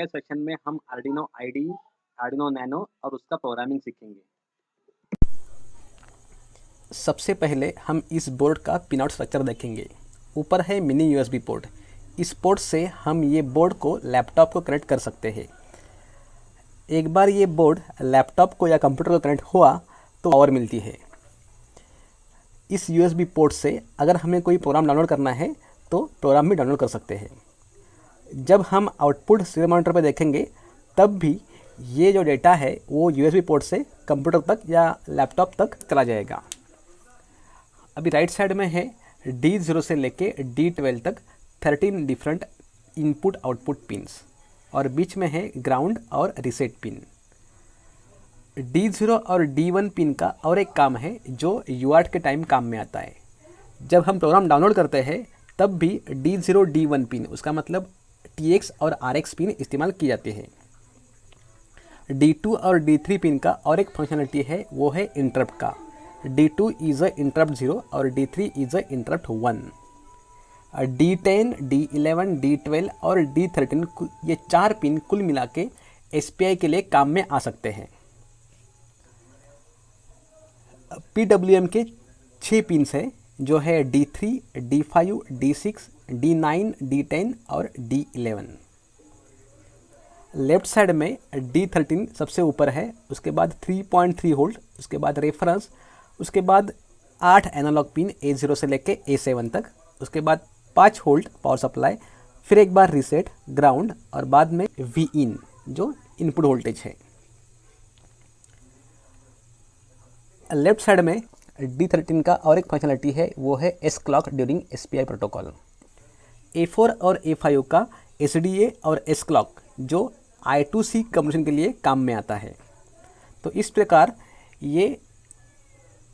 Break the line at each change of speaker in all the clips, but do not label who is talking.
Tutorial section में हम Arduino ID, Arduino nano और उसका प्रोग्रामिंग सीखेंगे।
सबसे पहले हम इस बोर्ड का पिनआउट स्ट्रक्चर देखेंगे। ऊपर है मिनी यूएसबी पोर्ट। इस पोर्ट से हम ये बोर्ड को लैपटॉप को कनेक्ट कर सकते हैं। एक बार ये बोर्ड लैपटॉप को या कंप्यूटर को कनेक्ट हुआ तो पावर मिलती है। इस यूएसबी पोर्ट से अगर हमें कोई प्रोग्राम डाउनलोड करना है तो प्रोग्राम भी डाउनलोड कर सकते हैं। जब हम आउटपुट सीरियल मॉनिटर पर देखेंगे तब भी ये जो डेटा है वो यूएसबी पोर्ट से कंप्यूटर तक या लैपटॉप तक चला जाएगा। अभी राइट साइड में है D0 से लेके D12 तक 13 डिफरेंट इनपुट आउटपुट पिन्स और बीच में है ग्राउंड और रीसेट पिन। D0 और D1 पिन का और एक काम है जो यूआर्ट के टाइम काम में आता है। जब हम प्रोग्राम डाउनलोड करते हैं तब भी D0 D1 पिन, उसका मतलब TX और RX पिन इस्तेमाल की जाती है। D2 और D3 पिन का और एक फंक्शनलिटी है, वो है इंटरप्ट का। D2 इज़ अ इंटरप्ट 0 और D3 is a interrupt 1। D10, D11, D12 और D13 ये 4 पिन कुल मिला के SPI के लिए काम में आ सकते हैं। PWM के 6 पिन्स हैं जो है D3, D5, D6, D9, D10 और D11। लेफ्ट साइड में D13 सबसे ऊपर है, उसके बाद 3.3 वोल्ट, उसके बाद रेफरेंस, उसके बाद 8 एनालॉग पिन A0 से लेके A7 तक, उसके बाद 5 वोल्ट पावर सप्लाई, फिर एक बार रीसेट, ग्राउंड और बाद में Vin जो इनपुट वोल्टेज है। लेफ्ट साइड में D13 का और एक फंक्शनलिटी है, वो है S clock during SPI protocol. A4 और A5 का SDA और S क्लॉक जो I2C कम्युनिकेशन के लिए काम में आता है। तो इस प्रकार ये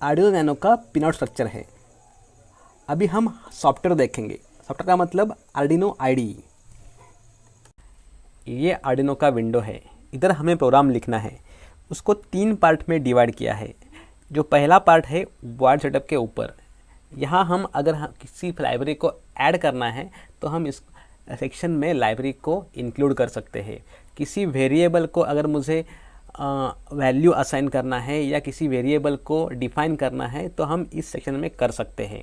आर्डिनो नैनो का पिनआउट स्ट्रक्चर है। अभी हम सॉफ्टवेयर देखेंगे। सॉफ्टवेयर का मतलब आर्डिनो आईडी। ये आर्डिनो का विंडो है। इधर हमें प्रोग्राम लिखना है। उसको 3 पार्ट में डिवाइड किया है। जो पहला पार्ट है वर्ड सेटअप के ऊपर, यहाँ हम अगर किसी लाइब्रेरी को ऐड करना है तो हम इस सेक्शन में लाइब्रेरी को इंक्लूड कर सकते हैं। किसी वेरिएबल को अगर मुझे वैल्यू असाइन करना है या किसी वेरिएबल को डिफाइन करना है तो हम इस सेक्शन में कर सकते हैं।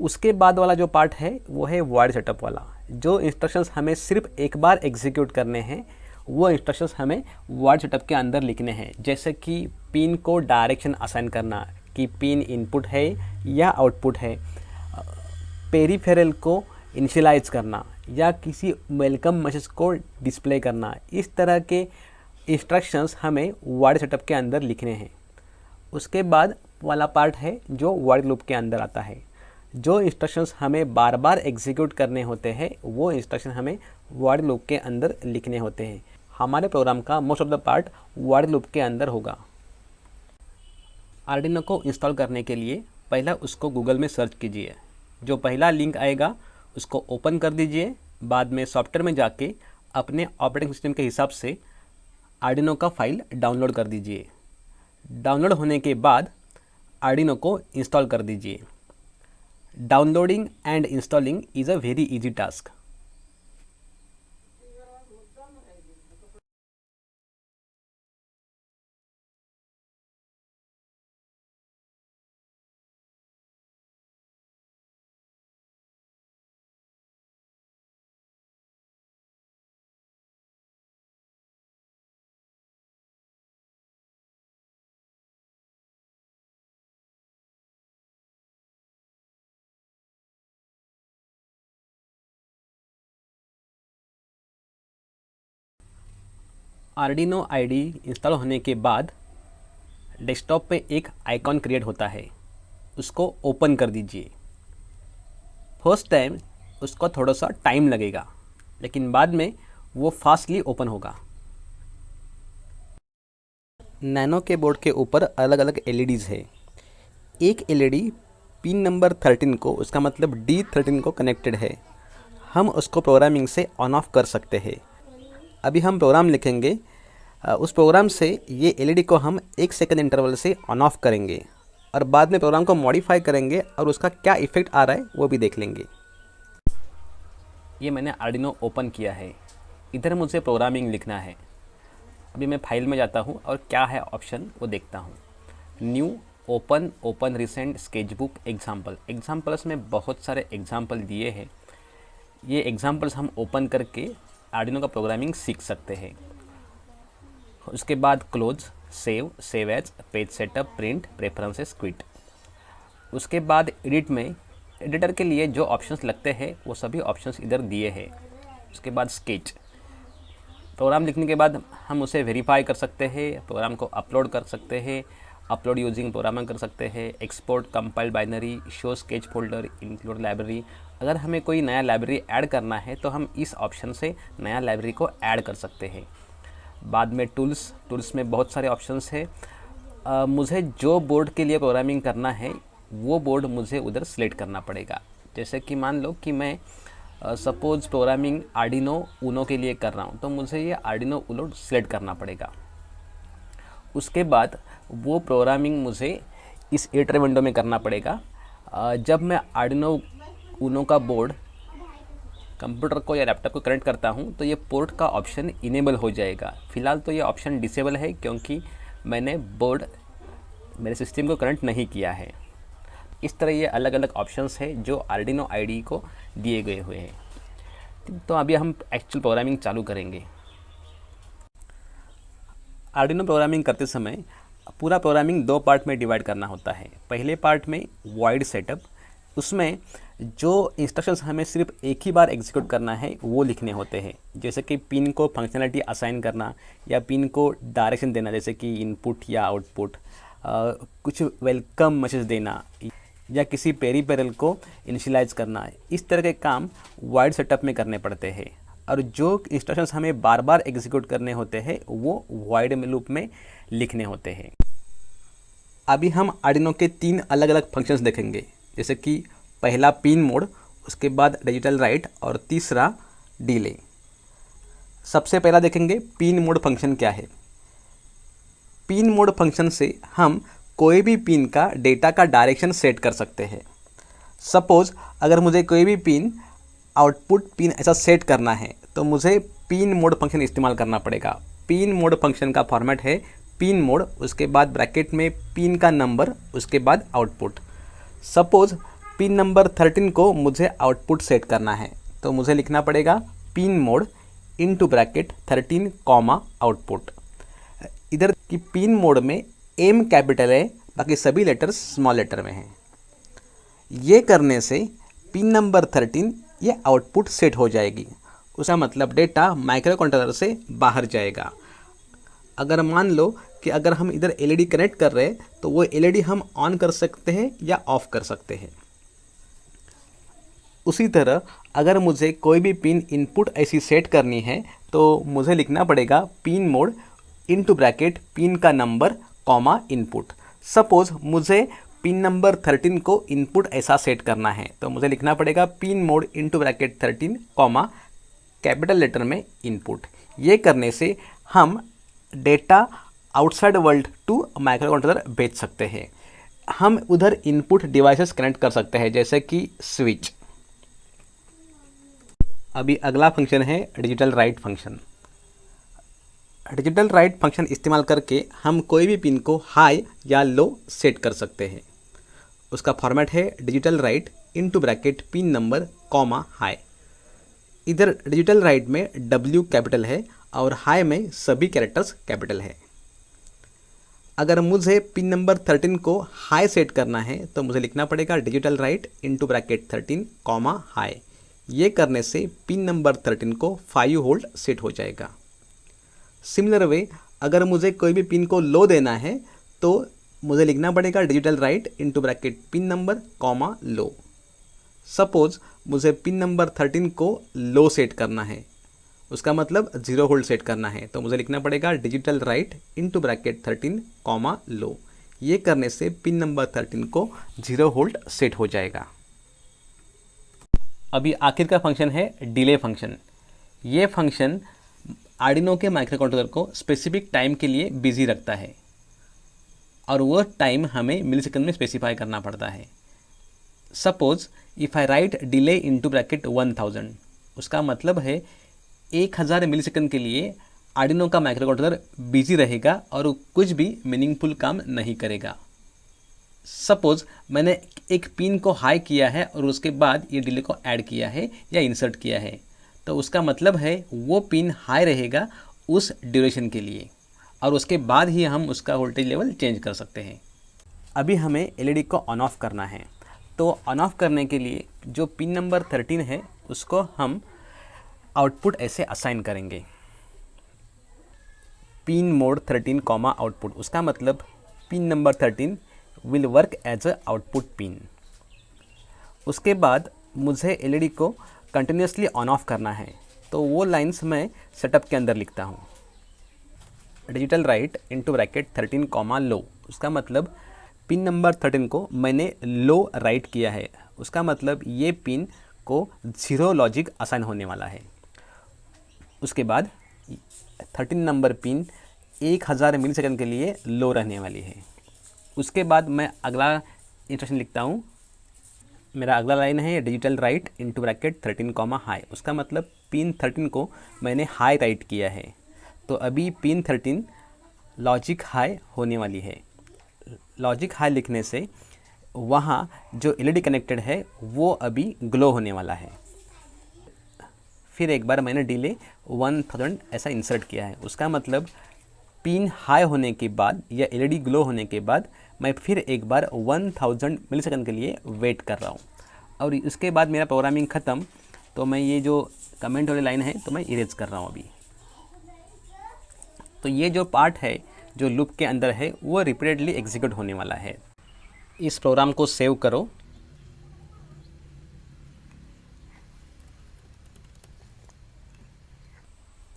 उसके बाद वाला जो पार्ट है वो है वर्ड सेटअप वाला। जो इंस्ट्रक्शंस हमें सिर्फ एक बार एग्जीक्यूट करने हैं वो इंस्ट्रक्शंस हमें वर्ड सेटअप के अंदर लिखने हैं। जैसे कि पिन को डायरेक्शन असाइन करना कि पिन इनपुट है या आउटपुट है, पेरीफेरल को इनिशियलाइज करना या किसी वेलकम मैसेज को डिस्प्ले करना। इस तरह के इंस्ट्रक्शंस हमें वर्ड सेटअप के अंदर लिखने हैं। उसके बाद वाला पार्ट है जो वर्ड लूप के अंदर आता है। जो इंस्ट्रक्शंस हमें बार बार एग्जीक्यूट करने होते हैं वो इंस्ट्रक्शन हमें वर्ड लूप के अंदर लिखने होते हैं। हमारे प्रोग्राम का most of the part word loop के अंदर होगा। आर्डिनो को इंस्टॉल करने के लिए पहला उसको गूगल में सर्च कीजिए। जो पहला लिंक आएगा उसको ओपन कर दीजिए। बाद में सॉफ्टवेयर में जाके अपने ऑपरेटिंग सिस्टम के हिसाब से आर्डिनो का फाइल डाउनलोड कर दीजिए। डाउनलोड होने के बाद आर्डिनो को इंस्टॉल कर दीजिए। Downloading and installing is a very easy task. Arduino ID install होने के बाद डेस्कटॉप पे एक आइकॉन क्रिएट होता है, उसको ओपन कर दीजिए। फर्स्ट टाइम उसको थोड़ा सा टाइम लगेगा लेकिन बाद में वो फास्टली ओपन होगा। नैनो के बोर्ड के ऊपर अलग अलग एलईडीज़ है। एक एलईडी पिन नंबर 13 को, उसका मतलब D13 को कनेक्टेड है। हम उसको प्रोग्रामिंग से ऑन ऑफ कर सकते हैं। अभी हम प्रोग्राम लिखेंगे। उस प्रोग्राम से ये एलईडी को हम 1 सेकंड इंटरवल से ऑन ऑफ करेंगे और बाद में प्रोग्राम को मॉडिफाई करेंगे और उसका क्या इफ़ेक्ट आ रहा है वो भी देख लेंगे। ये मैंने आर्डिनो ओपन किया है। इधर मुझे प्रोग्रामिंग लिखना है। अभी मैं फाइल में जाता हूँ और क्या है ऑप्शन वो देखता हूँ। New, open recent sketchbook examples में बहुत सारे एग्जाम्पल दिए हैं। ये एग्जाम्पल्स हम ओपन करके आर्डिनो का प्रोग्रामिंग सीख सकते हैं। उसके बाद close, save as, page setup, print, preferences, quit. उसके बाद एडिट में एडिटर के लिए जो ऑप्शंस लगते हैं वो सभी ऑप्शंस इधर दिए हैं। उसके बाद स्केच, प्रोग्राम लिखने के बाद हम उसे वेरीफाई कर सकते हैं, प्रोग्राम को अपलोड कर सकते हैं, अपलोड यूजिंग प्रोग्राम कर सकते हैं, export compiled binary, show sketch folder, include library. अगर हमें कोई नया लाइब्रेरी ऐड करना है तो हम इस ऑप्शन से नया लाइब्रेरी को ऐड कर सकते हैं। बाद में टूल्स में बहुत सारे ऑप्शंस है। मुझे जो बोर्ड के लिए प्रोग्रामिंग करना है वो बोर्ड मुझे उधर सेलेक्ट करना पड़ेगा। जैसे कि मान लो कि मैं सपोज़ प्रोग्रामिंग आर्डिनो ऊनो के लिए कर रहा हूँ, तो मुझे ये आर्डिनो ऊनो सेलेक्ट करना पड़ेगा। उसके बाद वो प्रोग्रामिंग मुझे इस एडिटर विंडो में करना पड़ेगा। जब मैं आर्डिनो ऊनो का बोर्ड कंप्यूटर को या लैपटॉप को कनेक्ट करता हूँ तो ये पोर्ट का ऑप्शन इनेबल हो जाएगा। फ़िलहाल तो ये ऑप्शन डिसेबल है क्योंकि मैंने बोर्ड मेरे सिस्टम को कनेक्ट नहीं किया है। इस तरह ये अलग अलग ऑप्शंस है जो आर्डिनो आईडी को दिए गए हुए हैं। तो अभी हम एक्चुअल प्रोग्रामिंग चालू करेंगे। आर्डिनो प्रोग्रामिंग करते समय पूरा प्रोग्रामिंग दो पार्ट में डिवाइड करना होता है। पहले पार्ट में वॉइड सेटअप, उसमें जो इंस्ट्रक्शंस हमें सिर्फ एक ही बार एग्जीक्यूट करना है वो लिखने होते हैं। जैसे कि पिन को फंक्शनलिटी असाइन करना या पिन को डायरेक्शन देना, जैसे कि इनपुट या आउटपुट, कुछ वेलकम मैसेज देना या किसी पेरिफेरल को इनिशियलाइज करना। इस तरह के काम वाइड सेटअप में करने पड़ते हैं। और जो इंस्ट्रक्शंस हमें बार बार एग्जीक्यूट करने होते हैं वो वाइड लूप में लिखने होते हैं। अभी हम आर्डिनो के 3 अलग अलग फंक्शंस देखेंगे, जैसे कि पहला पिन मोड, उसके बाद डिजिटल राइट और तीसरा डिले। सबसे पहला देखेंगे पिन मोड फंक्शन क्या है। पिन मोड फंक्शन से हम कोई भी पिन का डेटा का डायरेक्शन सेट कर सकते हैं। सपोज़ अगर मुझे कोई भी पिन आउटपुट पिन ऐसा सेट करना है तो मुझे पिन मोड फंक्शन इस्तेमाल करना पड़ेगा। पिन मोड फंक्शन का फॉर्मेट है पिन मोड, उसके बाद ब्रैकेट में पिन का नंबर, उसके बाद आउटपुट। सपोज़ पिन नंबर 13 को मुझे आउटपुट सेट करना है तो मुझे लिखना पड़ेगा pin mode into bracket 13 comma output. इधर की पिन मोड में एम कैपिटल है, बाकी सभी लेटर्स स्मॉल लेटर में हैं। ये करने से पिन नंबर 13 ये आउटपुट सेट हो जाएगी। उसका मतलब डेटा माइक्रो कंट्रोलर से बाहर जाएगा। अगर मान लो कि अगर हम इधर एलईडी कनेक्ट कर रहे हैं तो वो एलईडी हम ऑन कर सकते हैं या ऑफ कर सकते हैं। उसी तरह अगर मुझे कोई भी पिन इनपुट ऐसी सेट करनी है तो मुझे लिखना पड़ेगा pin mode into bracket pin का नंबर कॉमा इनपुट। सपोज़ मुझे पिन नंबर 13 को इनपुट ऐसा सेट करना है तो मुझे लिखना पड़ेगा pin mode into bracket 13 comma capital letter में इनपुट। ये करने से हम data outside world to microcontroller भेज सकते हैं। हम उधर इनपुट डिवाइसेस कनेक्ट कर सकते हैं, जैसे कि स्विच। अभी अगला फंक्शन है digital right function. Digital right function इस्तेमाल करके हम कोई भी पिन को हाई या लो सेट कर सकते हैं। उसका फॉर्मेट है digital right into bracket pin number comma high. इधर डिजिटल राइट में W कैपिटल है और हाई में सभी कैरेक्टर्स कैपिटल है। अगर मुझे पिन नंबर 13 को हाई सेट करना है तो मुझे लिखना पड़ेगा digital right into bracket 13 comma high. ये करने से पिन नंबर 13 को 5 वोल्ट सेट हो जाएगा। सिमिलर वे अगर मुझे कोई भी पिन को लो देना है तो मुझे लिखना पड़ेगा digital right into bracket pin number comma लो। सपोज़ मुझे पिन नंबर 13 को लो सेट करना है, उसका मतलब 0 वोल्ट सेट करना है तो मुझे लिखना पड़ेगा digital right into bracket 13 comma लो। ये करने से पिन नंबर 13 को 0 वोल्ट सेट हो जाएगा। अभी आखिर का फंक्शन है डिले फंक्शन। ये फंक्शन आर्डिनो के माइक्रो कंट्रोलर को स्पेसिफिक टाइम के लिए बिजी रखता है और वो टाइम हमें मिलीसेकंड में स्पेसिफाई करना पड़ता है। Suppose if I right delay into bracket 1000, उसका मतलब है 1000 मिलीसेकंड के लिए आर्डिनो का माइक्रोकंट्रोलर बिजी रहेगा और वो कुछ भी मीनिंगफुल काम नहीं करेगा। सपोज मैंने एक पिन को हाई किया है और उसके बाद ये डिले को ऐड किया है या इंसर्ट किया है, तो उसका मतलब है वो पिन हाई रहेगा उस ड्यूरेशन के लिए और उसके बाद ही हम उसका वोल्टेज लेवल चेंज कर सकते हैं। अभी हमें एलईडी को ऑन ऑफ करना है, तो ऑन ऑफ करने के लिए जो पिन नंबर 13 है उसको हम आउटपुट ऐसे असाइन करेंगे, पिन मोड 13 कॉमा आउटपुट। उसका मतलब pin number 13 will work as a output pin. उसके बाद मुझे एलईडी को कंटिन्यूसली ऑन ऑफ करना है, तो वो लाइंस मैं सेटअप के अंदर लिखता हूँ। Digital right into bracket 13 comma लो। उसका मतलब पिन नंबर 13 को मैंने लो राइट किया है, उसका मतलब ये पिन को 0 लॉजिक असाइन होने वाला है। उसके बाद 13 नंबर पिन 1000 मिलीसेकंड के लिए लो रहने वाली है। उसके बाद मैं अगला इंस्ट्रक्शन लिखता हूँ। मेरा अगला लाइन है digital right into bracket 13 comma high. उसका मतलब पिन 13 को मैंने हाई राइट किया है, तो अभी पिन 13 लॉजिक हाई होने वाली है। लॉजिक हाई लिखने से वहाँ जो एलईडी कनेक्टेड है वो अभी ग्लो होने वाला है। फिर एक बार मैंने डिले 1000 ऐसा इंसर्ट किया है। उसका मतलब पिन हाई होने के बाद या एलईडी ग्लो होने के बाद मैं फिर एक बार 1000 मिलीसेकंड के लिए वेट कर रहा हूँ और उसके बाद मेरा प्रोग्रामिंग ख़त्म। तो मैं ये जो कमेंट वाली लाइन है तो मैं इरेज कर रहा हूँ अभी। तो ये जो पार्ट है जो लूप के अंदर है वो रिपीटेडली एग्जीक्यूट होने वाला है। इस प्रोग्राम को सेव करो।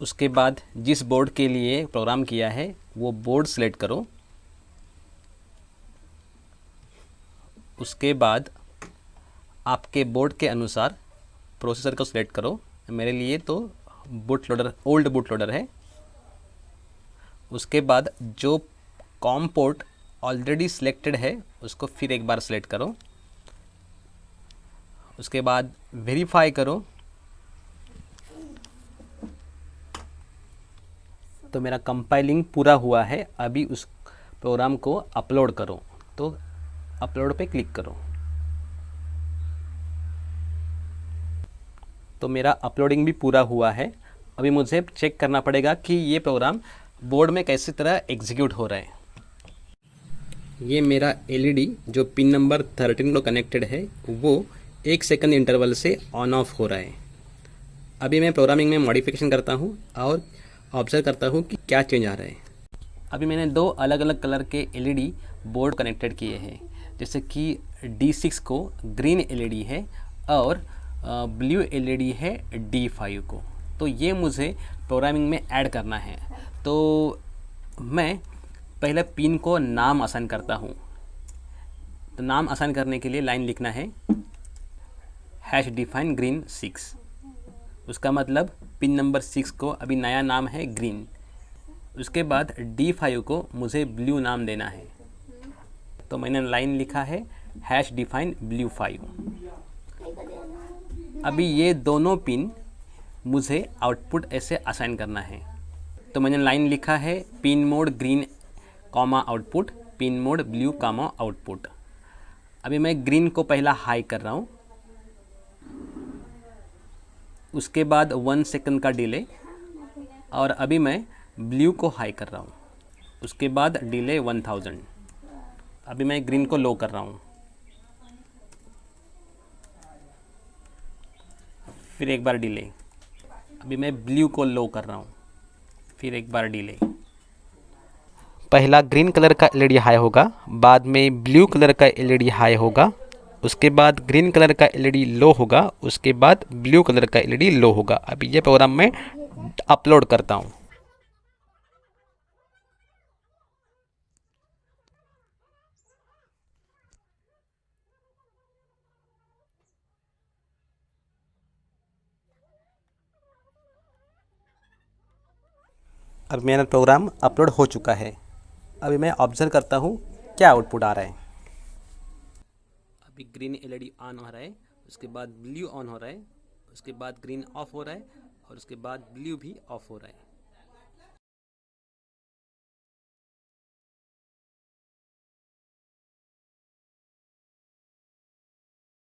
उसके बाद जिस बोर्ड के लिए प्रोग्राम किया है वो बोर्ड सेलेक्ट करो। उसके बाद आपके बोर्ड के अनुसार प्रोसेसर को सिलेक्ट करो। मेरे लिए तो boot loader old boot loader है। उसके बाद जो कॉम पोर्ट ऑलरेडी सिलेक्टेड है उसको फिर एक बार सिलेक्ट करो। उसके बाद वेरीफाई करो। तो मेरा कंपाइलिंग पूरा हुआ है। अभी उस प्रोग्राम को अपलोड करो, तो अपलोड पे क्लिक करो। तो मेरा अपलोडिंग भी पूरा हुआ है। अभी मुझे चेक करना पड़ेगा कि ये प्रोग्राम बोर्ड में कैसी तरह एग्जीक्यूट हो रहा है। ये मेरा एलईडी जो पिन नंबर 13 को कनेक्टेड है वो 1 सेकंड इंटरवल से ऑन ऑफ हो रहा है। अभी मैं प्रोग्रामिंग में मॉडिफिकेशन करता हूँ और ऑब्जर्व करता हूँ कि क्या चेंज आ रहा है। अभी मैंने 2 अलग अलग कलर के एलईडी बोर्ड कनेक्टेड किए हैं, जैसे कि D6 को ग्रीन एलईडी है और ब्लू एलईडी है D5 को। तो ये मुझे प्रोग्रामिंग में ऐड करना है। तो मैं पहले पिन को नाम असाइन करता हूँ। तो नाम असाइन करने के लिए लाइन लिखना है #define green 6। उसका मतलब पिन नंबर 6 को अभी नया नाम है ग्रीन। उसके बाद D5 को मुझे ब्लू नाम देना है। तो मैंने लाइन लिखा है #define blue 5। अभी ये दोनों पिन मुझे आउटपुट ऐसे असाइन करना है। तो मैंने लाइन लिखा है pin mode green comma output, pin mode blue comma output. अभी मैं ग्रीन को पहला हाई कर रहा हूँ। उसके बाद 1 सेकंड का डिले और अभी मैं ब्लू को हाई कर रहा हूँ। उसके बाद डिले 1000। अभी मैं ग्रीन को लो कर रहा हूँ। फिर एक बार डिले। अभी मैं ब्लू को लो कर रहा हूँ। फिर एक बार डिले। पहला ग्रीन कलर का एलईडी हाई होगा, बाद में ब्लू कलर का एलईडी हाई होगा, उसके बाद ग्रीन कलर का एलईडी लो होगा, उसके बाद ब्लू कलर का एलईडी लो होगा। अभी ये प्रोग्राम मैं अपलोड करता हूँ। और मेरा प्रोग्राम अपलोड हो चुका है। अभी मैं ऑब्जर्व करता हूँ क्या आउटपुट आ रहा है। अभी ग्रीन एलईडी ऑन हो रहा है, उसके बाद ब्लू ऑन हो रहा है, उसके बाद ग्रीन ऑफ हो रहा है और उसके बाद ब्लू भी ऑफ हो रहा है।